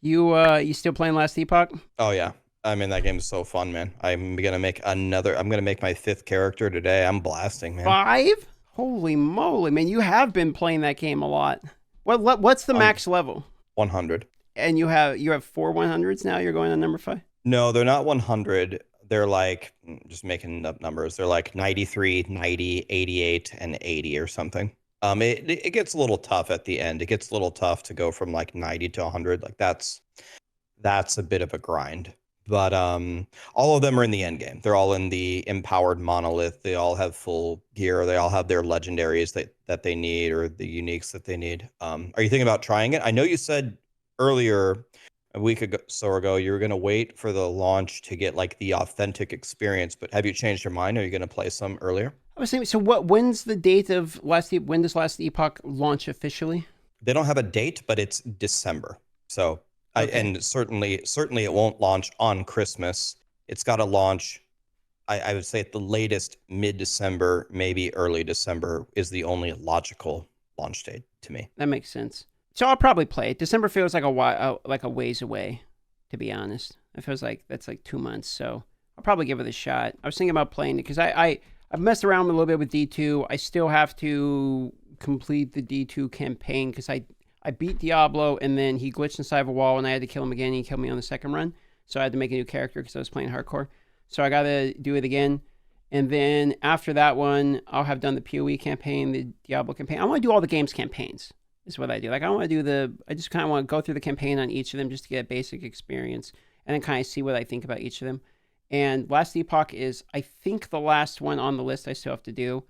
You still playing Last Epoch? Oh yeah. I mean that game is so fun, man. I'm gonna make my fifth character today. I'm blasting, man. 5? Holy moly, man! You have been playing that game a lot. What's the On max level? 100. And you have 4 100s now. You're going on number 5. No, they're not 100. They're like just making up numbers. They're like 93, 90, 88, and 80 or something. It gets a little tough at the end. It gets a little tough to go from like 90 to 100. Like that's a bit of a grind. But all of them are in the end game. They're all in the empowered monolith. They all have full gear. They all have their legendaries that they need or the uniques that they need. Are you thinking about trying it? I know you said earlier a week ago so ago you were going to wait for the launch to get like the authentic experience, but have you changed your mind? Are you going to play some earlier? I was thinking. So when's the date of when does Last Epoch launch officially? They don't have a date, but it's December. So Okay. and certainly it won't launch on Christmas. It's got to launch. I would say at the latest mid-December, maybe early December is the only logical launch date to me. That makes sense. So I'll probably play it. December feels like like a ways away, to be honest. It feels like that's like 2 months. So I'll probably give it a shot. I was thinking about playing it because I've messed around a little bit with D2. I still have to complete the D2 campaign because I beat Diablo and then he glitched inside of a wall and I had to kill him again. And he killed me on the second run. So I had to make a new character because I was playing hardcore. So I got to do it again. And then after that one, I'll have done the PoE campaign, the Diablo campaign. I want to do all the games campaigns, is what I do. Like, I want to I just kind of want to go through the campaign on each of them just to get a basic experience and then kind of see what I think about each of them. And Last Epoch is, I think, the last one on the list I still have to do.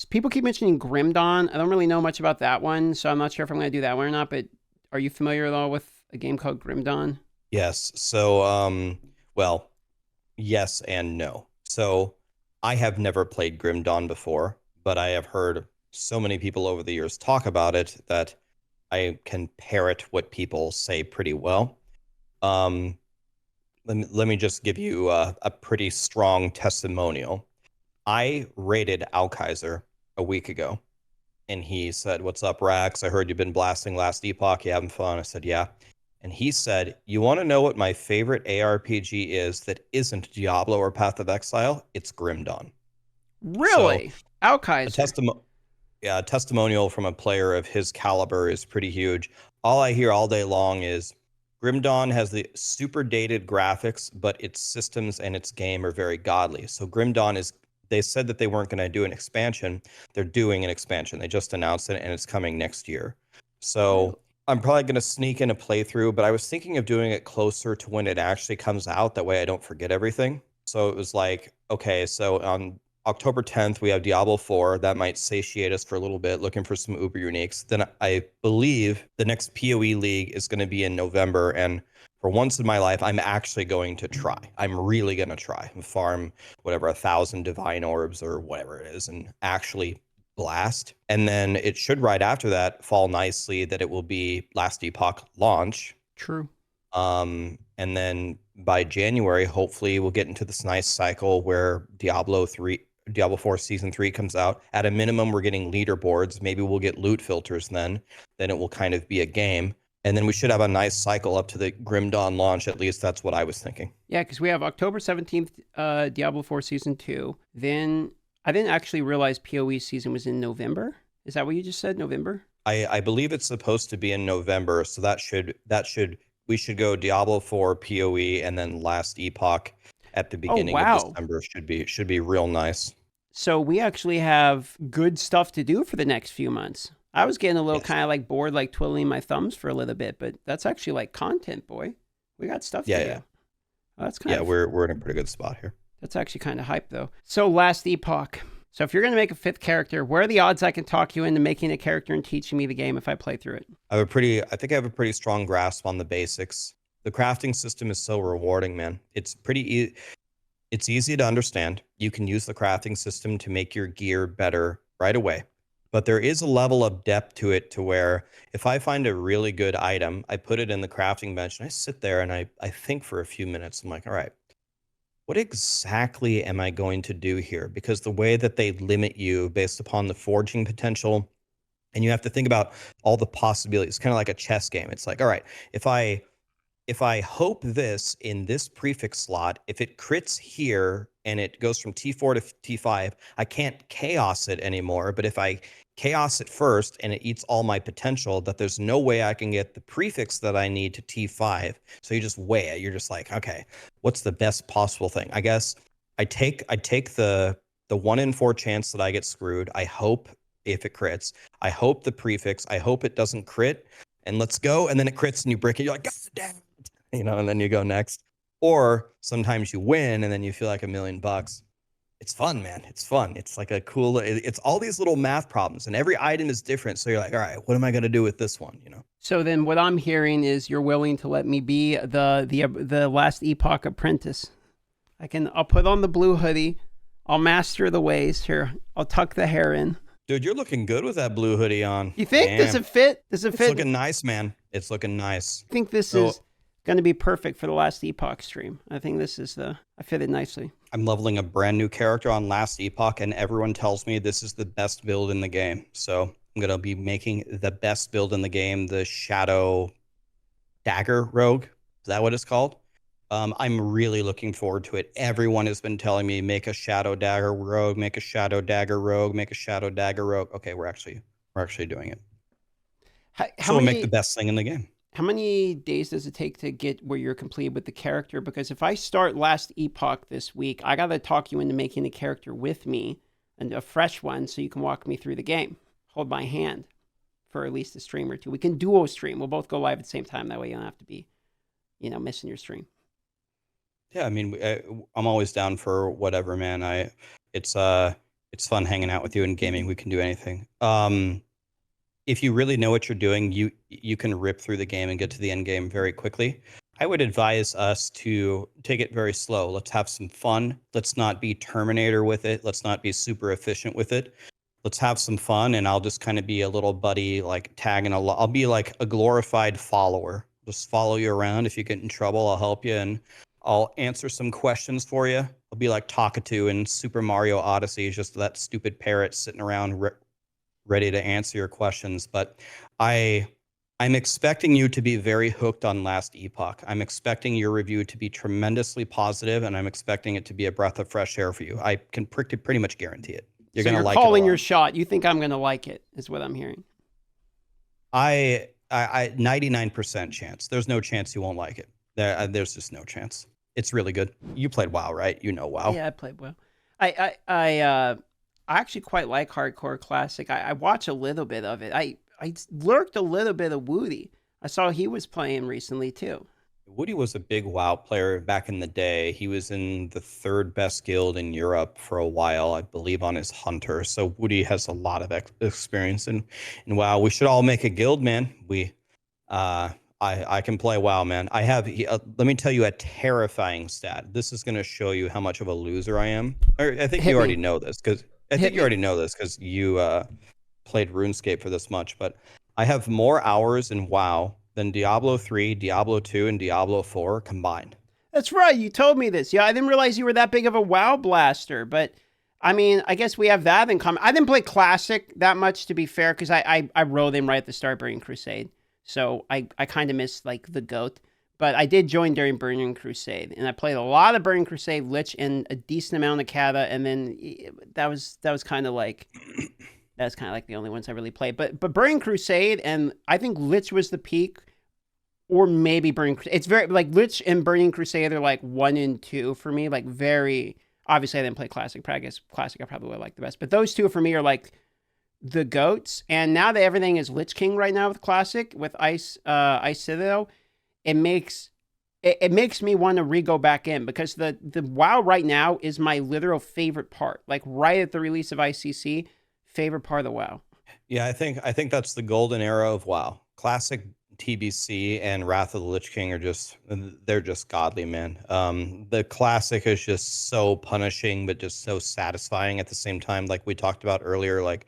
People keep mentioning Grim Dawn. I don't really know much about that one, so I'm not sure if I'm going to do that one or not. But are you familiar at all with a game called Grim Dawn? Yes. So, well, yes and no. So, I have never played Grim Dawn before, but I have heard so many people over the years talk about it that I can parrot what people say pretty well. Um, let me just give you a pretty strong testimonial. I rated Alkaiser a week ago, and he said, "What's up, Rax? I heard you've been blasting Last Epoch. You having fun?" I said, "Yeah." And he said, "You want to know what my favorite ARPG is that isn't Diablo or Path of Exile? It's Grim Dawn." So Really? a Alkaiser. yeah, a testimonial from a player of his caliber is pretty huge. All I hear all day long is Grim Dawn has the super dated graphics, but its systems and its game are very godly. So Grim Dawn is, they said that they weren't going to do an expansion. They're doing an expansion. They just announced it and it's coming next year. Really? So I'm probably going to sneak in a playthrough, but I was thinking of doing it closer to when it actually comes out. That way I don't forget everything. So it was like, okay, so on October 10th, we have Diablo 4. That might satiate us for a little bit, looking for some Uber Uniques. Then I believe the next PoE League is going to be in November. And for once in my life, I'm actually going to try. I'm really going to try and farm whatever, 1,000 divine orbs or whatever it is, and actually blast. And then it should right after that fall nicely that it will be Last Epoch launch. True. And then by January, hopefully we'll get into this nice cycle where Diablo 4 Season 3 comes out. At a minimum, we're getting leaderboards. Maybe we'll get loot filters then. Then it will kind of be a game. And then we should have a nice cycle up to the Grim Dawn launch. At least that's what I was thinking. Yeah, because we have October 17th, Diablo 4 Season 2. Then I didn't actually realize PoE season was in November. Is that what you just said? November? I believe it's supposed to be in November, so we should go Diablo 4 PoE and then Last Epoch at the Oh, beginning of wow. December should be real nice. So we actually have good stuff to do for the next few months. I was getting a little Yes. kind of like bored, like twiddling my thumbs for a little bit, but that's actually like content, boy. We got stuff to Yeah, do. yeah. Oh, that's kind Yeah, of we're in a pretty good spot here. that's actually kind of hype though. So Last Epoch. So if you're gonna make a fifth character, where are the odds I can talk you into making a character and teaching me the game if I play through it? I think I have a pretty strong grasp on the basics. The crafting system is so rewarding, man. It's easy to understand. You can use the crafting system to make your gear better right away. But there is a level of depth to it to where if I find a really good item, I put it in the crafting bench and I sit there and I think for a few minutes. I'm like, all right, what exactly am I going to do here? Because the way that they limit you based upon the forging potential, and you have to think about all the possibilities, kind of like a chess game. It's like, all right, if I if I hope this in this prefix slot, if it crits here and it goes from T4 to T5, I can't chaos it anymore. But if I chaos it first and it eats all my potential, that there's no way I can get the prefix that I need to T5. So you just weigh it. You're just like, okay, what's the best possible thing? I guess I take the 1 in 4 chance that I get screwed. I hope if it crits. I hope the prefix. I hope it doesn't crit. And let's go. And then it crits and you break it. You're like, God damn. And then you go next. Or sometimes you win and then you feel like $1,000,000. It's fun, man. It's fun. It's like a cool, it's all these little math problems and every item is different. So you're like, all right, what am I going to do with this one? So then what I'm hearing is you're willing to let me be the last Epoch apprentice. I'll put on the blue hoodie. I'll master the ways here. I'll tuck the hair in. Dude, you're looking good with that blue hoodie on. You think? Damn. Does it fit? Does it fit? It's looking nice, man. It's looking nice. I think this is going to be perfect for the last Epoch stream. I think this is I fit it nicely. I'm leveling a brand new character on last Epoch and everyone tells me this is the best build in the game. So I'm going to be making the best build in the game, the Shadow Dagger Rogue. Is that what it's called? I'm really looking forward to it. Everyone has been telling me, make a Shadow Dagger Rogue, make a Shadow Dagger Rogue, make a Shadow Dagger Rogue. Okay, we're actually doing it. So we'll make the best thing in the game. How many days does it take to get where you're complete with the character? Because if I start last Epoch this week, I got to talk you into making the character with me, and a fresh one, so you can walk me through the game. Hold my hand for at least a stream or two. We can duo stream. We'll both go live at the same time. That way you don't have to be, missing your stream. Yeah, I mean, I'm always down for whatever, man. It's fun hanging out with you and gaming. We can do anything. If you really know what you're doing, you can rip through the game and get to the end game very quickly. I would advise us to take it very slow. Let's have some fun. Let's not be Terminator with it. Let's not be super efficient with it. Let's have some fun, and I'll just kind of be a little buddy, like tagging I'll be like a glorified follower. Just follow you around. If you get in trouble, I'll help you, and I'll answer some questions for you. I'll be like Talkatoo in Super Mario Odyssey, just that stupid parrot sitting around ready to answer your questions. But I'm expecting you to be very hooked on last Epoch. I'm expecting your review to be tremendously positive, and I'm expecting it to be a breath of fresh air for you. I can pretty much guarantee it. You're going to like it. You're calling your shot. You think I'm going to like it, is what I'm hearing. I 99% chance. There's no chance you won't like it. There's just no chance. It's really good. You played WoW, right? You know WoW. Yeah, I played WoW. I actually quite like Hardcore Classic. I watch a little bit of it. I lurked a little bit of Woody. I saw he was playing recently too. Woody was a big WoW player back in the day. He was in the 3rd best guild in Europe for a while, I believe, on his Hunter. So Woody has a lot of experience in WoW. We should all make a guild, man. I can play WoW, man. I have, let me tell you a terrifying stat. This is going to show you how much of a loser I am. I think you already know this because you played RuneScape for this much, but I have more hours in WoW than Diablo 3, Diablo 2, and Diablo 4 combined. That's right. You told me this. Yeah, I didn't realize you were that big of a WoW blaster, but I mean, I guess we have that in common. I didn't play Classic that much, to be fair, because I rode him right at the start of Burning Crusade. So I kind of missed like the GOAT. But I did join during Burning Crusade, and I played a lot of Burning Crusade, Lich, and a decent amount of Kata, and then that was kind of like the only ones I really played. But Burning Crusade, and I think Lich was the peak, or maybe Burning Crusade. It's very like Lich and Burning Crusade are like 1 and 2 for me. Like very obviously I didn't play Classic, but I guess Classic I probably would like the best. But those two for me are like the GOATs. And now that everything is Lich King right now with Classic, with Ice Citadel, it makes me want to go back in, because the WoW right now is my literal favorite part. Like right at the release of ICC, favorite part of the WoW. Yeah, I think that's the golden era of WoW. Classic, TBC, and Wrath of the Lich King they're just godly, man. The Classic is just so punishing, but just so satisfying at the same time. Like we talked about earlier, like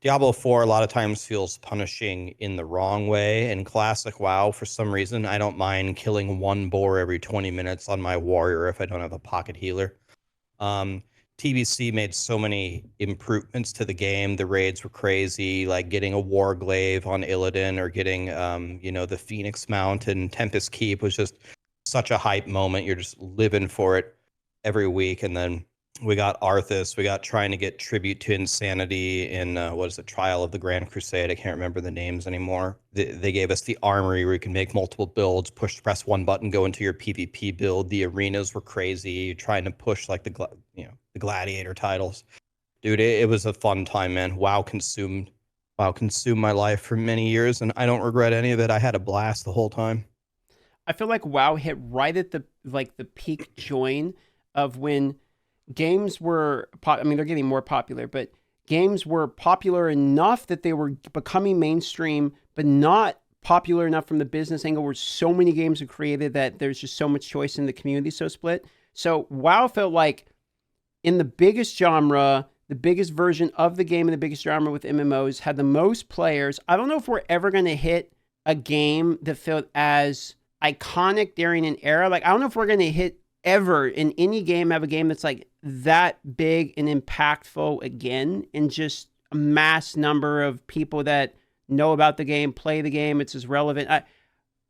Diablo 4 a lot of times feels punishing in the wrong way. And Classic WoW, for some reason, I don't mind killing 1 boar every 20 minutes on my warrior if I don't have a pocket healer. TBC made so many improvements to the game. The raids were crazy, like getting a Warglaive on Illidan or getting, the Phoenix Mount and Tempest Keep was just such a hype moment. You're just living for it every week. And then we got Arthas. We got trying to get Tribute to Insanity in, what is it, Trial of the Grand Crusade. I can't remember the names anymore. They gave us the armory where you can make multiple builds, press one button, go into your PvP build. The arenas were crazy. You're trying to push like the gladiator titles. Dude, it was a fun time, man. WoW consumed my life for many years, and I don't regret any of it. I had a blast the whole time. I feel like WoW hit right at the peak join of when games were I mean, they're getting more popular, but games were popular enough that they were becoming mainstream, but not popular enough from the business angle where so many games are created that there's just so much choice in the community so split. So WoW felt like in the biggest genre, the biggest version of the game and the biggest genre with MMOs had the most players. I don't know if we're ever going to hit a game that felt as iconic during an era. Like, I don't know if we're going to hit ever in any game, have a game that's like that big and impactful again, and just a mass number of people that know about the game, play the game. It's as relevant.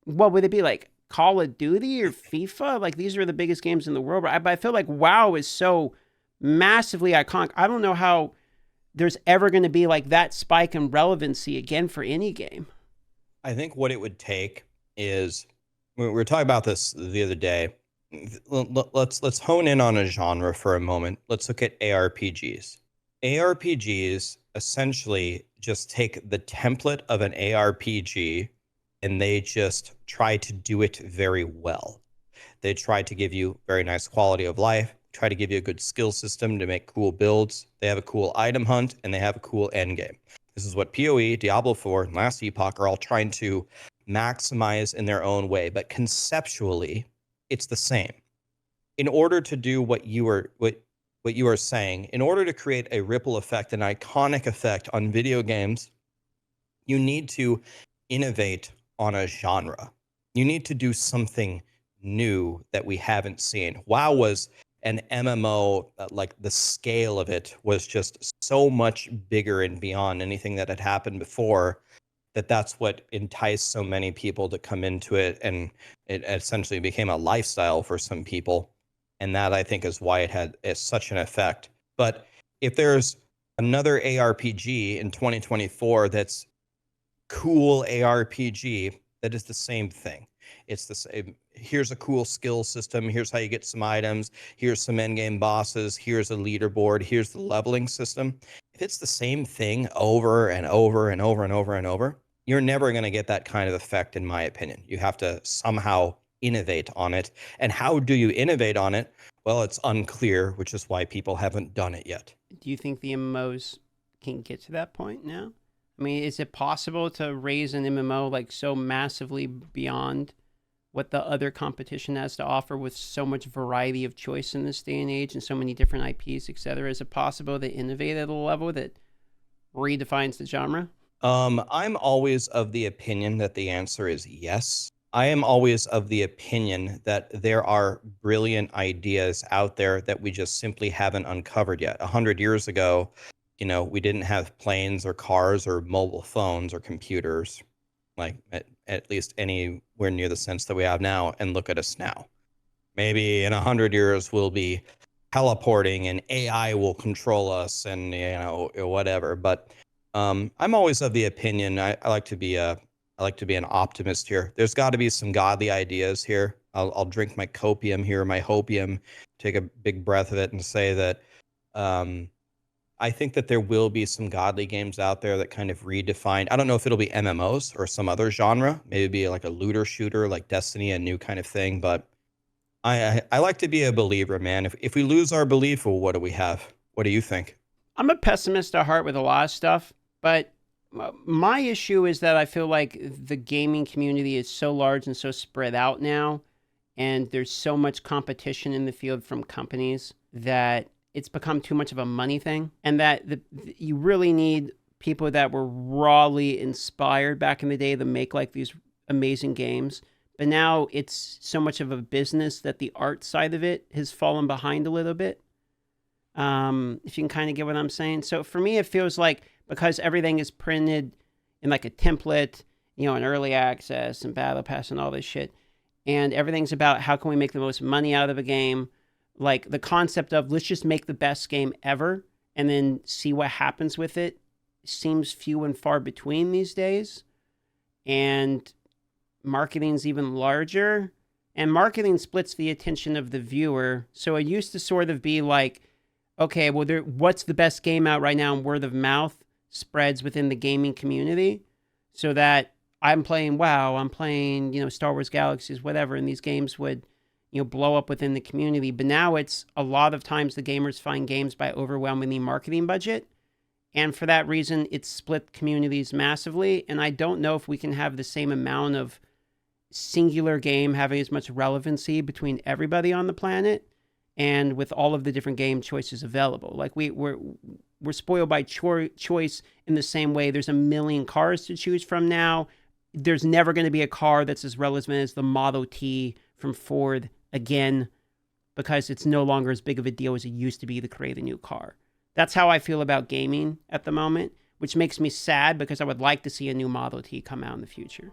What would it be like? Call of Duty or FIFA? Like, these are the biggest games in the world. But I feel like WoW is so massively iconic. I don't know how there's ever going to be like that spike in relevancy again for any game. I think what it would take is we were talking about this the other day. Let's hone in on a genre for a moment. Let's look at ARPGs. ARPGs essentially just take the template of an ARPG and they just try to do it very well. They try to give you very nice quality of life, try to give you a good skill system to make cool builds. They have a cool item hunt and they have a cool end game. This is what PoE, Diablo 4, and Last Epoch are all trying to maximize in their own way, but conceptually, it's the same. In order to do what you are saying, in order to create a ripple effect, an iconic effect on video games, you need to innovate on a genre. You need to do something new that we haven't seen. WoW was an MMO, like the scale of it was just so much bigger and beyond anything that had happened before, that's what enticed so many people to come into it, and it essentially became a lifestyle for some people. And that, I think, is why it had such an effect. But if there's another ARPG in 2024 that's cool ARPG, that is the same thing. It's the same. Here's a cool skill system. Here's how you get some items. Here's some endgame bosses. Here's a leaderboard. Here's the leveling system. If it's the same thing over and over and over and over and over, you're never going to get that kind of effect, in my opinion. You have to somehow innovate on it. And how do you innovate on it? Well, it's unclear, which is why people haven't done it yet. Do you think the MMOs can get to that point now? I mean, is it possible to raise an MMO like so massively beyond what the other competition has to offer with so much variety of choice in this day and age and so many different IPs, etc.? Is it possible to innovate at a level that redefines the genre? I'm always of the opinion that the answer is yes. I am always of the opinion that there are brilliant ideas out there that we just simply haven't uncovered yet. 100 years ago, we didn't have planes or cars or mobile phones or computers, like at least anywhere near the sense that we have now. And look at us now. Maybe in 100 years, we'll be teleporting and AI will control us and, whatever. But I'm always of the opinion, I like to be an optimist here. There's got to be some godly ideas here. I'll drink my copium here, my hopium, take a big breath of it, and say that I think that there will be some godly games out there that kind of redefine. I don't know if it'll be MMOs or some other genre. Maybe be like a looter shooter, like Destiny, a new kind of thing. But I like to be a believer, man. If we lose our belief, well, what do we have? What do you think? I'm a pessimist at heart with a lot of stuff, but my issue is that I feel like the gaming community is so large and so spread out now, and there's so much competition in the field from companies that it's become too much of a money thing, and that you really need people that were rawly inspired back in the day to make like these amazing games. But now it's so much of a business that the art side of it has fallen behind a little bit. If you can kind of get what I'm saying. So for me, it feels like because everything is printed in like a template, you know, in early access and battle pass and all this shit, and everything's about how can we make the most money out of a game. Like the concept of let's just make the best game ever and then see what happens with it seems few and far between these days. And marketing's even larger. And marketing splits the attention of the viewer. So it used to sort of be like, okay, well, what's the best game out right now? And word of mouth spreads within the gaming community so that I'm playing WoW, I'm playing, you know, Star Wars Galaxies, whatever, and these games would, you know, blow up within the community. But now it's a lot of times the gamers find games by overwhelming the marketing budget. And for that reason, it's split communities massively. And I don't know if we can have the same amount of singular game having as much relevancy between everybody on the planet and with all of the different game choices available. Like we're spoiled by choice in the same way. There's a million cars to choose from now. There's never going to be a car that's as relevant as the Model T from Ford again, because it's no longer as big of a deal as it used to be to create a new car. That's how I feel about gaming at the moment, which makes me sad because I would like to see a new Model T come out in the future.